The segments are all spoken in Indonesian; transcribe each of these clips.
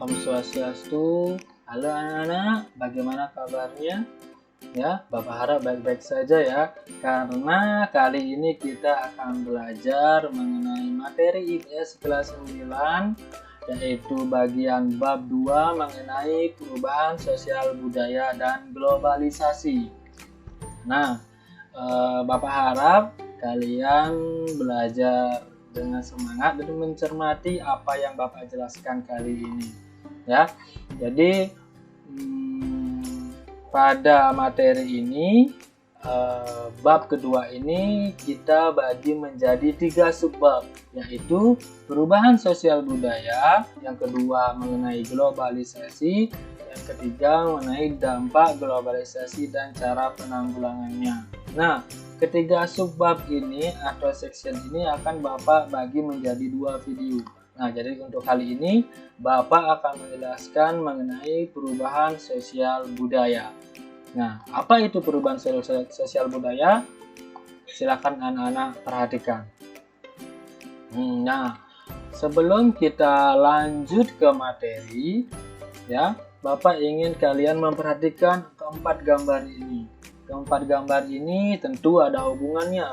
Om Swastiastu. Halo anak-anak, bagaimana kabarnya? Ya, Bapak harap baik-baik saja ya. Karena kali ini kita akan belajar mengenai materi IPS kelas 9, yaitu bagian bab 2 mengenai perubahan sosial budaya dan globalisasi. Nah, Bapak harap kalian belajar dengan semangat dan mencermati apa yang Bapak jelaskan kali ini ya. Jadi pada materi ini bab kedua ini kita bagi menjadi 3 subbab, yaitu perubahan sosial budaya, yang kedua mengenai globalisasi, yang ketiga mengenai dampak globalisasi dan cara penanggulangannya. Nah, ketiga subbab ini atau section ini akan Bapak bagi menjadi 2 video. Nah, jadi untuk kali ini Bapak akan menjelaskan mengenai perubahan sosial budaya. Nah, apa itu perubahan sosial budaya? Silakan anak-anak perhatikan. Nah, sebelum kita lanjut ke materi, ya, Bapak ingin kalian memperhatikan keempat gambar ini. Keempat gambar ini tentu ada hubungannya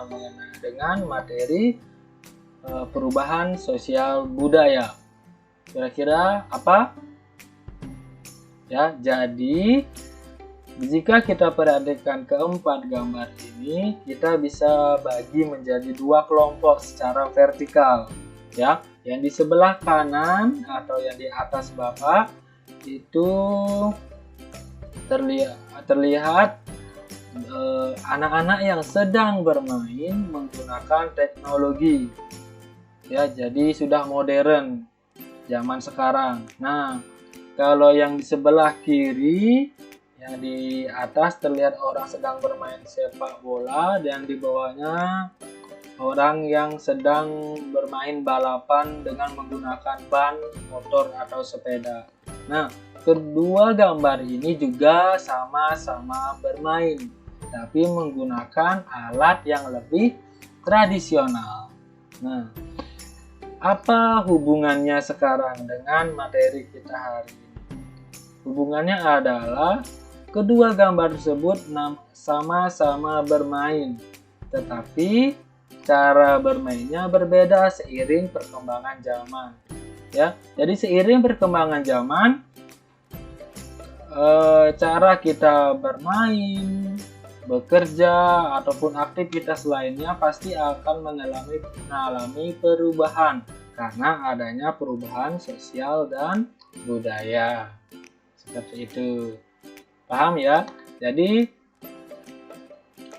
dengan materi perubahan sosial budaya. Kira-kira apa? Ya, jadi jika kita perhatikan keempat gambar ini, kita bisa bagi menjadi 2 kelompok secara vertikal. Ya, yang di sebelah kanan atau yang di atas Bapak itu terlihat anak-anak yang sedang bermain menggunakan teknologi, ya, jadi sudah modern zaman sekarang. Nah, kalau yang di sebelah kiri, yang di atas terlihat orang sedang bermain sepak bola, dan di bawahnya orang yang sedang bermain balapan dengan menggunakan ban motor atau sepeda. Nah, kedua gambar ini juga sama-sama bermain, tapi menggunakan alat yang lebih tradisional. Nah, apa hubungannya sekarang dengan materi kita hari ini? Hubungannya adalah kedua gambar tersebut sama-sama bermain, tetapi cara bermainnya berbeda seiring perkembangan zaman. Ya, jadi seiring perkembangan zaman, cara kita bermain, bekerja, ataupun aktivitas lainnya pasti akan mengalami perubahan karena adanya perubahan sosial dan budaya. Seperti itu. Paham ya? Jadi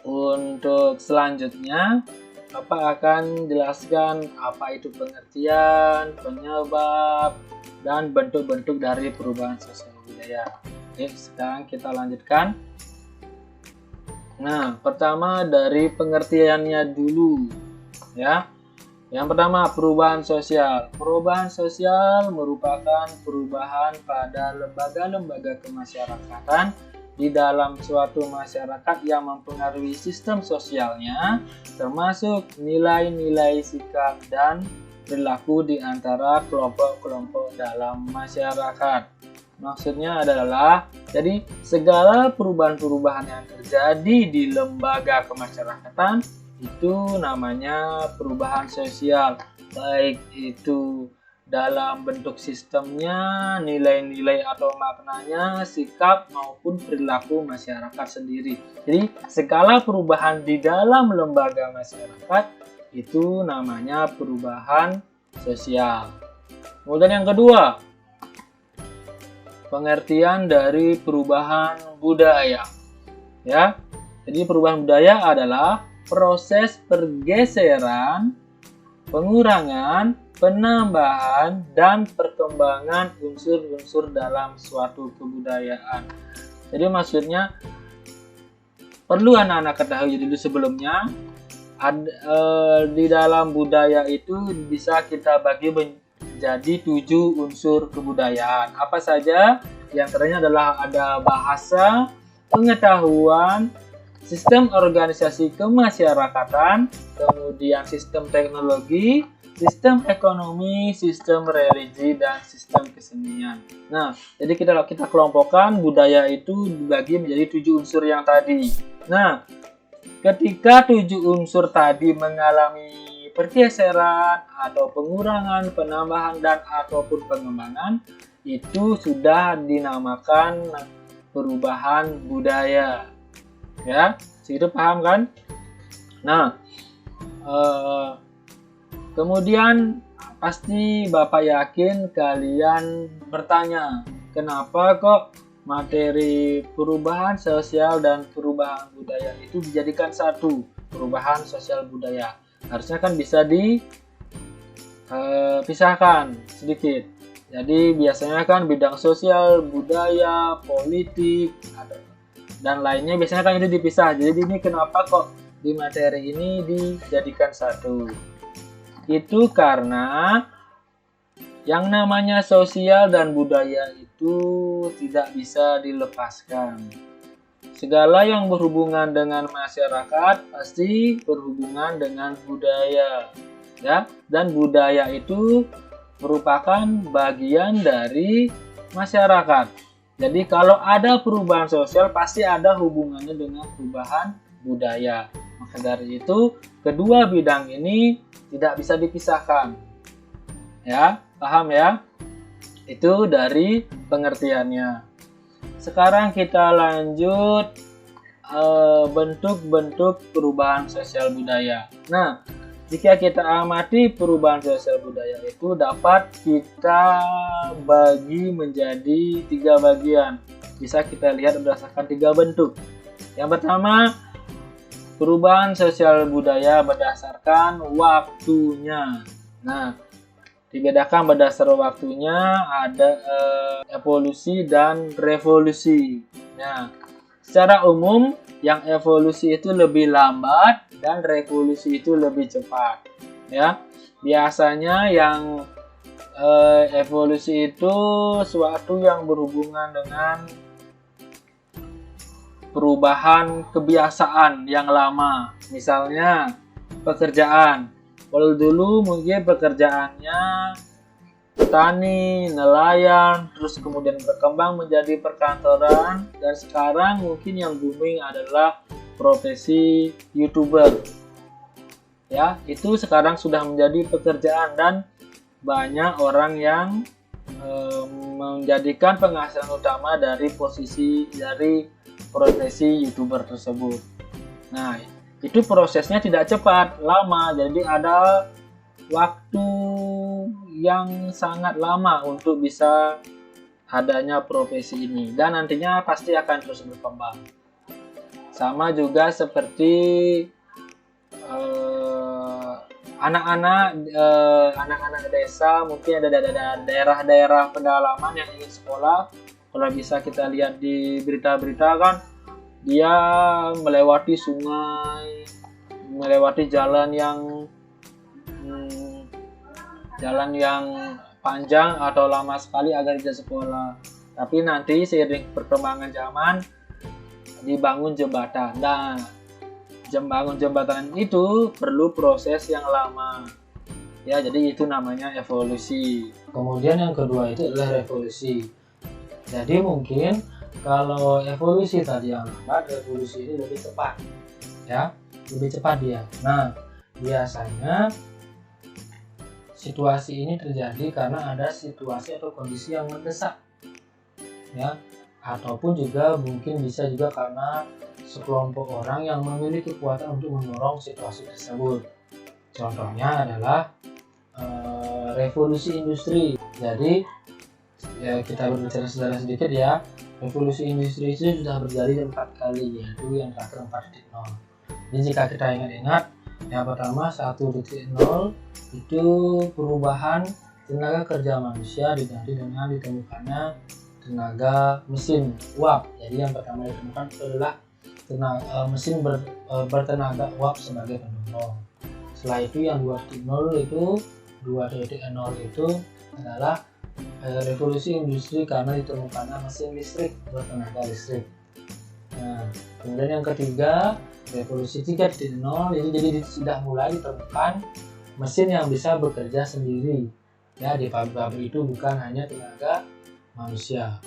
untuk selanjutnya Bapak akan jelaskan apa itu pengertian, penyebab, dan bentuk-bentuk dari perubahan sosial budaya. Oke, sekarang kita lanjutkan. Nah, pertama dari pengertiannya dulu, ya. Yang pertama, perubahan sosial. Perubahan sosial merupakan perubahan pada lembaga-lembaga kemasyarakatan di dalam suatu masyarakat yang mempengaruhi sistem sosialnya, termasuk nilai-nilai sikap dan perilaku di antara kelompok-kelompok dalam masyarakat. Maksudnya adalah, jadi segala perubahan-perubahan yang terjadi di lembaga kemasyarakatan itu namanya perubahan sosial, baik itu dalam bentuk sistemnya, nilai-nilai atau maknanya, sikap maupun perilaku masyarakat sendiri. Jadi segala perubahan di dalam lembaga masyarakat itu namanya perubahan sosial. Kemudian yang kedua, pengertian dari perubahan budaya. Ya. Jadi perubahan budaya adalah proses pergeseran, pengurangan, penambahan, dan perkembangan unsur-unsur dalam suatu kebudayaan. Jadi maksudnya perlu anak-anak ketahui dulu sebelumnya, di dalam budaya itu bisa kita bagi menjadi 7 unsur kebudayaan. Apa saja? Di antaranya adalah ada bahasa, pengetahuan, sistem organisasi kemasyarakatan, kemudian sistem teknologi, sistem ekonomi, sistem religi, dan sistem kesenian. Nah, jadi kita kelompokkan budaya itu dibagi menjadi 7 unsur yang tadi. Nah, ketika 7 unsur tadi mengalami pergeseran atau pengurangan, penambahan, dan ataupun pengembangan, itu sudah dinamakan perubahan budaya. Ya, segitu paham kan? Nah, kemudian pasti Bapak yakin kalian bertanya, kenapa kok materi perubahan sosial dan perubahan budaya itu dijadikan satu, perubahan sosial budaya. Harusnya kan bisa dipisahkan sedikit. Jadi biasanya kan bidang sosial, budaya, politik, dan lainnya biasanya kan itu dipisah. Jadi ini kenapa kok di materi ini dijadikan satu? Itu karena yang namanya sosial dan budaya itu tidak bisa dilepaskan. Segala yang berhubungan dengan masyarakat pasti berhubungan dengan budaya, ya. Dan budaya itu merupakan bagian dari masyarakat. Jadi kalau ada perubahan sosial pasti ada hubungannya dengan perubahan budaya. Maka dari itu kedua bidang ini tidak bisa dipisahkan. Ya, paham ya? Itu dari pengertiannya. Sekarang kita lanjut bentuk-bentuk perubahan sosial budaya. Nah, jika kita amati perubahan sosial budaya itu dapat kita bagi menjadi 3 bagian. Bisa kita lihat berdasarkan 3 bentuk. Yang pertama, perubahan sosial budaya berdasarkan waktunya. Nah, dibedakan berdasarkan waktunya ada evolusi dan revolusi. Nah, secara umum yang evolusi itu lebih lambat dan revolusi itu lebih cepat. Ya, biasanya yang evolusi itu suatu yang berhubungan dengan perubahan kebiasaan yang lama. Misalnya pekerjaan. Kalau dulu mungkin pekerjaannya petani, nelayan, terus kemudian berkembang menjadi perkantoran, dan sekarang mungkin yang booming adalah profesi YouTuber. Ya, itu sekarang sudah menjadi pekerjaan dan banyak orang yang menjadikan penghasilan utama dari profesi YouTuber tersebut. Nah, itu prosesnya tidak cepat, lama. Jadi ada waktu yang sangat lama untuk bisa adanya profesi ini, dan nantinya pasti akan terus berkembang. Sama juga seperti anak-anak desa, mungkin ada daerah-daerah pedalaman yang ingin sekolah. Kalau bisa kita lihat di berita-berita kan, dia melewati sungai, melewati jalan yang panjang atau lama sekali agar bisa sekolah. Tapi nanti seiring perkembangan zaman dibangun jembatan. Nah, membangun jembatan itu perlu proses yang lama. Ya, jadi itu namanya evolusi. Kemudian yang kedua itu adalah revolusi. Jadi mungkin kalau evolusi tadi yang lambat, revolusi ini lebih cepat. Ya, lebih cepat dia. Nah, biasanya situasi ini terjadi karena ada situasi atau kondisi yang mendesak. Ya, ataupun juga mungkin bisa juga karena sekelompok orang yang memiliki kekuatan untuk mendorong situasi tersebut. Contohnya adalah revolusi industri. Jadi ya, kita berbicara sejarah sedikit ya. Revolusi industri itu sudah terjadi 4 kali, yaitu yang terakhir 4.0. Jadi jika kita ingat-ingat, yang pertama 1.0 itu perubahan tenaga kerja manusia diganti dengan ditemukannya tenaga mesin uap. Jadi yang pertama ditemukan adalah mesin bertenaga uap sebagai pendorong. Setelah itu yang 2.0 itu adalah revolusi industri karena ditemukannya mesin listrik bertenaga listrik. Nah, kemudian yang ketiga revolusi 3.0 ini jadi sudah mulai ditemukan mesin yang bisa bekerja sendiri. Ya, di pabrik itu bukan hanya tenaga manusia.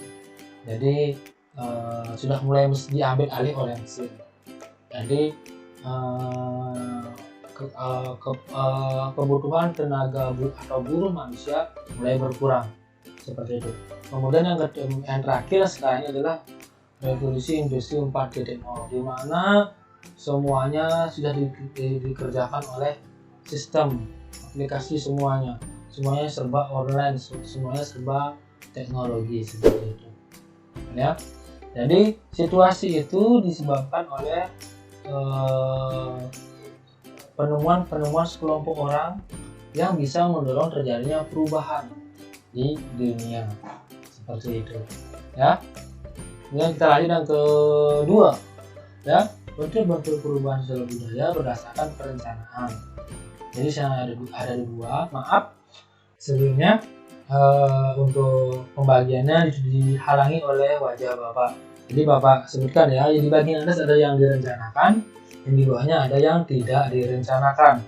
Jadi sudah mulai diambil alih oleh mesin. Jadi kebutuhan tenaga atau buruh manusia mulai berkurang seperti itu. Kemudian yang terakhir sekarang ini adalah revolusi industri 4.0, di mana semuanya sudah dikerjakan oleh sistem aplikasi, semuanya serba online, semuanya serba teknologi seperti itu ya. Jadi situasi itu disebabkan oleh penemuan sekelompok orang yang bisa mendorong terjadinya perubahan di dunia seperti itu ya. Kemudian kita lanjut yang kedua ya, bentuk perubahan sosial budaya berdasarkan perencanaan. Jadi saya ada dua, maaf sebelumnya untuk pembagiannya dihalangi oleh wajah Bapak. Jadi Bapak sebutkan ya, di bagian atas ada yang direncanakan, yang di bawahnya ada yang tidak direncanakan.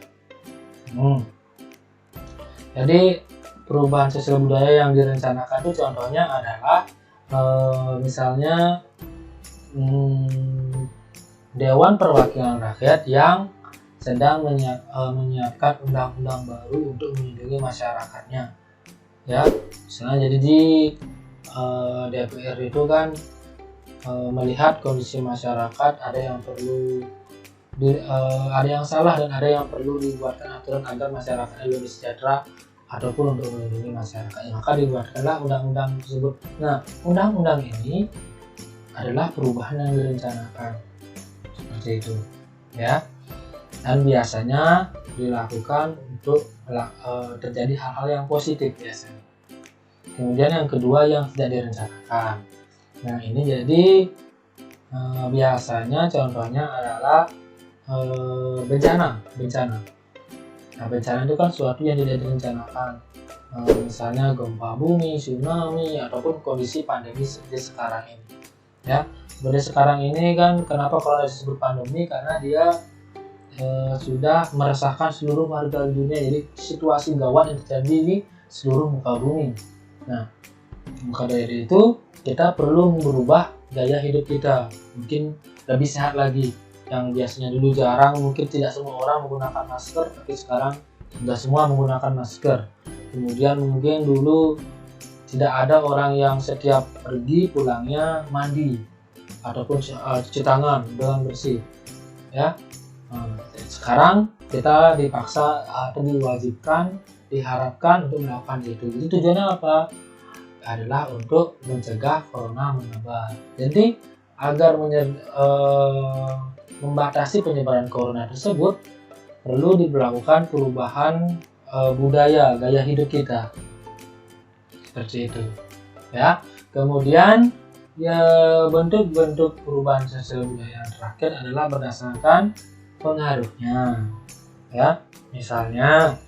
Jadi perubahan sosial budaya yang direncanakan itu contohnya adalah misalnya Dewan Perwakilan Rakyat yang sedang menyiapkan undang-undang baru untuk melindungi masyarakatnya ya. Misalnya jadi di DPR itu kan melihat kondisi masyarakat, ada yang perlu ada yang salah dan ada yang perlu dibuatkan aturan agar masyarakat lebih sejahtera ataupun untuk melindungi masyarakat, maka dibuatkanlah undang-undang tersebut. Nah, undang-undang ini adalah perubahan yang direncanakan seperti itu ya, dan biasanya dilakukan untuk terjadi hal-hal yang positif biasanya. Kemudian yang kedua yang tidak direncanakan. Nah ini jadi biasanya contohnya adalah bencana. Nah bencana itu kan suatu yang tidak direncanakan, misalnya gempa bumi, tsunami, ataupun kondisi pandemi seperti sekarang ini ya. Seperti sekarang ini kan kenapa kalau disebut pandemi, karena dia sudah meresahkan seluruh warga dunia. Jadi situasi gawat yang terjadi di seluruh muka bumi. Nah maka dari itu kita perlu merubah gaya hidup kita, mungkin lebih sehat lagi. Yang biasanya dulu jarang, mungkin tidak semua orang menggunakan masker, tapi sekarang sudah semua menggunakan masker. Kemudian mungkin dulu tidak ada orang yang setiap pergi pulangnya mandi ataupun cuci tangan dengan bersih ya. Sekarang kita dipaksa atau diwajibkan, diharapkan untuk melakukan itu. Jadi tujuannya apa? Adalah untuk mencegah corona menyebar. Jadi agar membatasi penyebaran corona tersebut, perlu diberlakukan perubahan budaya, gaya hidup kita seperti itu ya. Kemudian ya, bentuk-bentuk perubahan sosial budaya yang terakhir adalah berdasarkan pengaruhnya ya. Misalnya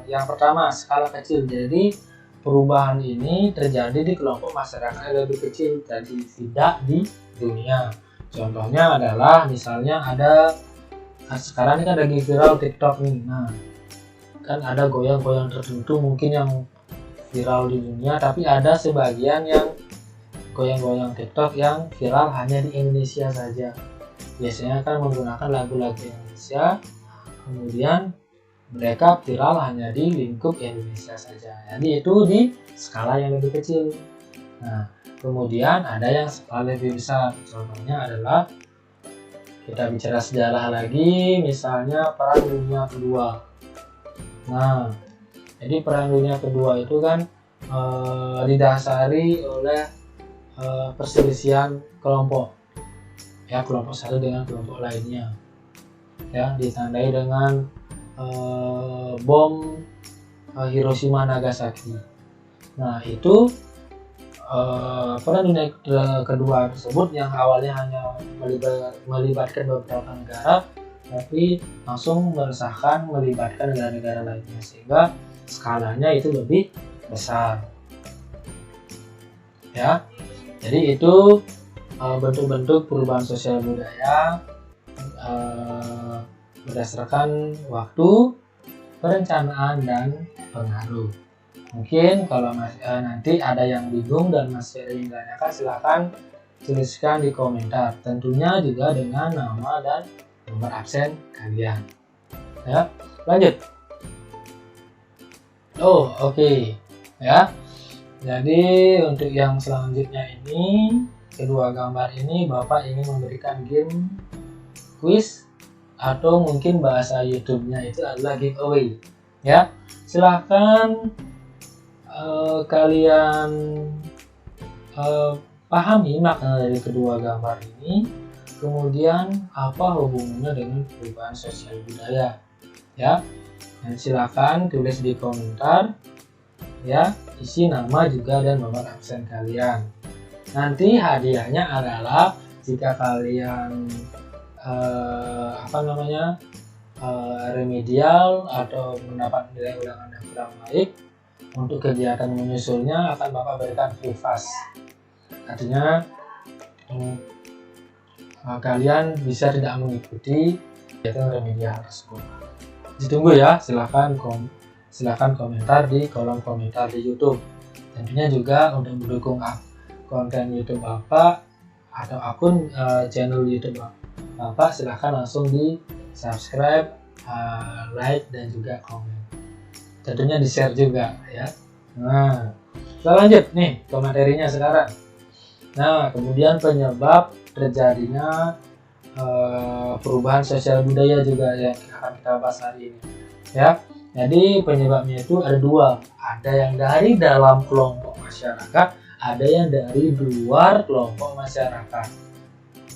yang pertama skala kecil. Jadi perubahan ini terjadi di kelompok masyarakat yang lebih kecil, jadi tidak di dunia. Contohnya adalah misalnya ada sekarang ini kan lagi viral TikTok nih. Nah kan ada goyang-goyang tertentu mungkin yang viral di dunia, tapi ada sebagian yang goyang-goyang TikTok yang viral hanya di Indonesia saja. Biasanya kan menggunakan lagu-lagu Indonesia, kemudian mereka viral hanya di lingkup Indonesia saja. Jadi itu di skala yang lebih kecil. Nah, kemudian ada yang skala lebih besar. Contohnya adalah kita bicara sejarah lagi, misalnya Perang Dunia Kedua. Nah, jadi Perang Dunia Kedua itu kan didasari oleh perselisihan kelompok ya, kelompok satu dengan kelompok lainnya ya, ditandai dengan bom Hiroshima Nagasaki. Nah itu Perang Dunia Kedua tersebut yang awalnya hanya melibatkan beberapa negara, tapi langsung meresahkan melibatkan negara-negara lainnya, sehingga skalanya itu lebih besar ya. Jadi itu bentuk-bentuk perubahan sosial budaya berdasarkan waktu, perencanaan, dan pengaruh. Mungkin kalau nanti ada yang bingung dan masih ada yang ditanyakan, silahkan tuliskan di komentar. Tentunya juga dengan nama dan nomor absen kalian. Ya, lanjut. Oke. Ya. Jadi untuk yang selanjutnya ini, kedua gambar ini Bapak ingin memberikan game quiz atau mungkin bahasa YouTube-nya itu adalah giveaway. Ya, silahkan kalian pahami makna dari kedua gambar ini, kemudian apa hubungannya dengan perubahan sosial budaya. Ya, dan silahkan tulis di komentar. Ya, isi nama juga dan nomor absen kalian. Nanti hadiahnya adalah jika kalian remedial atau mendapat nilai ulangan yang kurang baik, untuk kegiatan menyusulnya akan Bapak berikan free fast. Artinya kalian bisa tidak mengikuti kegiatan remedial tersebut. Ditunggu ya, silahkan komentar di kolom komentar di YouTube. Tentunya juga untuk mendukung konten YouTube Bapak atau akun channel YouTube Bapak, silahkan langsung di subscribe, like, dan juga komen. Tentunya di share juga ya. Nah, kita lanjut nih ke materinya sekarang. Nah, kemudian penyebab terjadinya perubahan sosial budaya juga yang akan kita bahas hari ini ya. Jadi penyebabnya itu ada dua, ada yang dari dalam kelompok masyarakat, ada yang dari luar kelompok masyarakat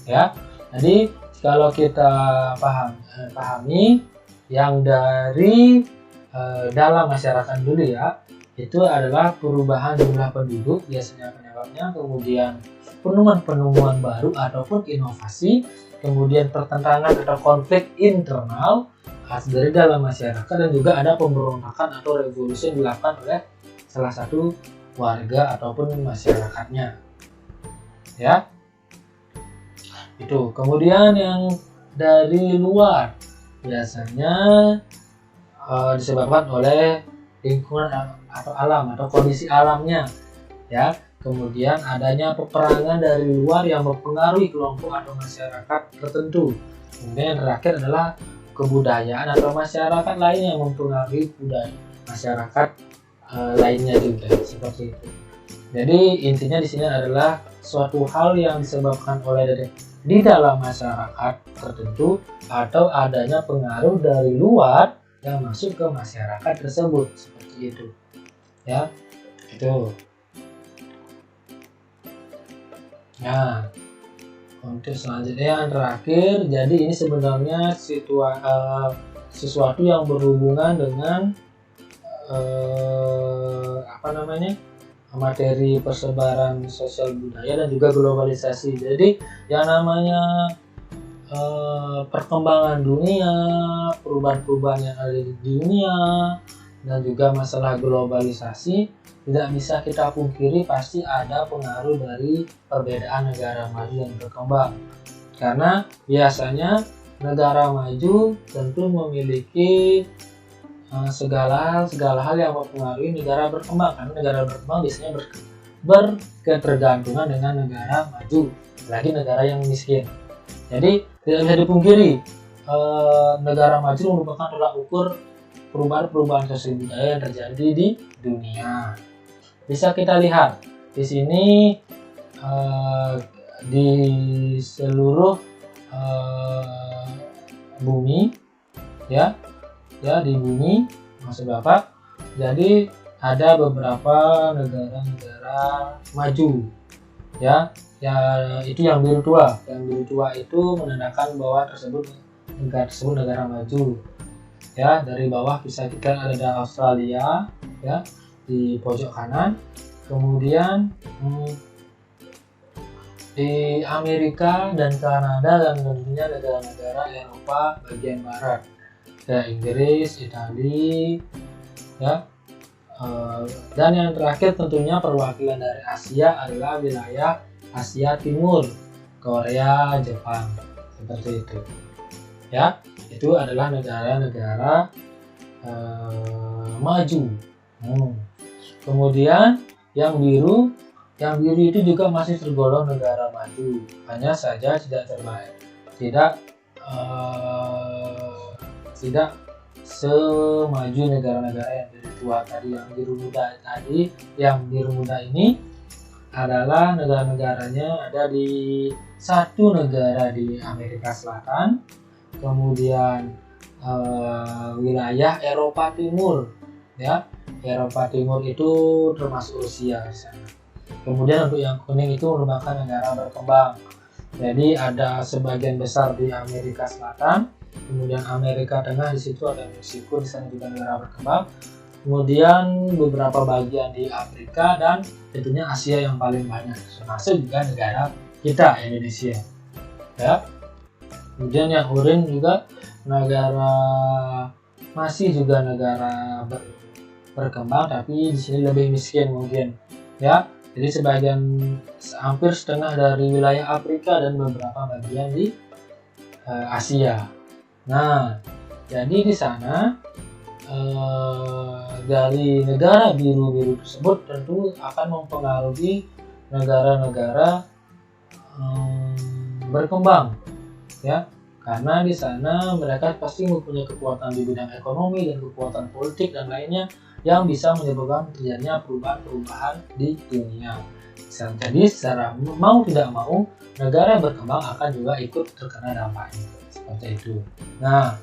ya. Jadi kalau kita pahami yang dari dalam masyarakat dulu ya, itu adalah perubahan jumlah penduduk biasanya penyebabnya, kemudian penemuan baru ataupun inovasi, kemudian pertentangan atau konflik internal dari dalam masyarakat, dan juga ada pemberontakan atau revolusi yang dilakukan oleh salah satu warga ataupun masyarakatnya ya. Itu kemudian yang dari luar biasanya disebabkan oleh lingkungan atau alam atau kondisi alamnya ya. Kemudian adanya peperangan dari luar yang mempengaruhi kelompok atau masyarakat tertentu. Kemudian yang terakhir adalah kebudayaan atau masyarakat lain yang mempengaruhi budaya masyarakat lainnya juga, seperti itu. Jadi intinya di sini adalah suatu hal yang disebabkan oleh di dalam masyarakat tertentu atau adanya pengaruh dari luar yang masuk ke masyarakat tersebut, seperti itu ya. Itu. Nah, untuk selanjutnya yang terakhir, jadi ini sebenarnya sesuatu yang berhubungan dengan materi persebaran sosial budaya dan juga globalisasi. Jadi yang namanya perkembangan dunia, perubahan-perubahan yang ada di dunia, dan juga masalah globalisasi, tidak bisa kita pungkiri pasti ada pengaruh dari perbedaan negara maju dan berkembang. Karena biasanya negara maju tentu memiliki segala hal yang mempengaruhi negara berkembang, karena negara berkembang biasanya berketergantungan dengan negara maju, apalagi negara yang miskin. Jadi tidak bisa dipungkiri negara maju merupakan tolak ukur perubahan sosial budaya yang terjadi di dunia. Bisa kita lihat di sini di seluruh bumi ya di bumi maksud Bapak. Jadi ada beberapa negara-negara maju ya itu yang biru tua. Yang biru tua itu menandakan bahwa negara tersebut negara maju ya. Dari bawah bisa kita ada Australia ya di pojok kanan, kemudian di Amerika dan Kanada, dan tentunya negara-negara Eropa bagian barat ya, Inggris, Italia ya. Dan yang terakhir tentunya perwakilan dari Asia adalah wilayah Asia Timur, Korea, Jepang, seperti itu ya, itu adalah negara-negara maju. Kemudian yang biru itu juga masih tergolong negara maju, hanya saja tidak terbaik, tidak semaju negara-negara yang biru tua tadi. Yang biru muda tadi, yang biru muda ini adalah negara-negaranya ada di satu negara di Amerika Selatan, kemudian wilayah Eropa Timur, ya. Eropa Timur itu termasuk Rusia di sana. Kemudian untuk yang kuning itu merupakan negara berkembang. Jadi ada sebagian besar di Amerika Selatan, kemudian Amerika Tengah, di situ ada Meksiko, di sana juga negara berkembang. Kemudian beberapa bagian di Afrika dan tentunya Asia yang paling banyak, termasuk juga negara kita Indonesia. Ya. Kemudian yang oranye juga masih juga negara berkembang, tapi di sini lebih miskin mungkin, ya. Jadi sebagian, hampir setengah dari wilayah Afrika dan beberapa bagian di Asia. Nah, jadi di sana dari negara biru-biru tersebut tentu akan mempengaruhi negara-negara berkembang, ya. Karena di sana mereka pasti mempunyai kekuatan di bidang ekonomi dan kekuatan politik dan lainnya yang bisa menyebabkan terjadinya perubahan-perubahan di dunia. Jadi secara mau tidak mau negara berkembang akan juga ikut terkena dampaknya, seperti itu. Nah,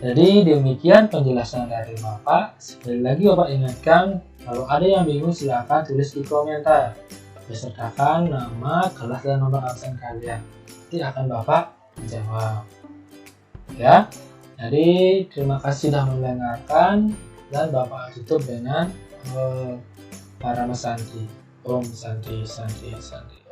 jadi demikian penjelasan dari Bapak. Sekali lagi Bapak ingatkan, kalau ada yang bingung silakan tulis di komentar besertakan nama, kelas dan nomor absen kalian. Nanti akan Bapak menjawab, ya. Jadi terima kasih sudah mendengarkan, dan Bapak tutup dengan para Santi. Om Santi Santi Santi.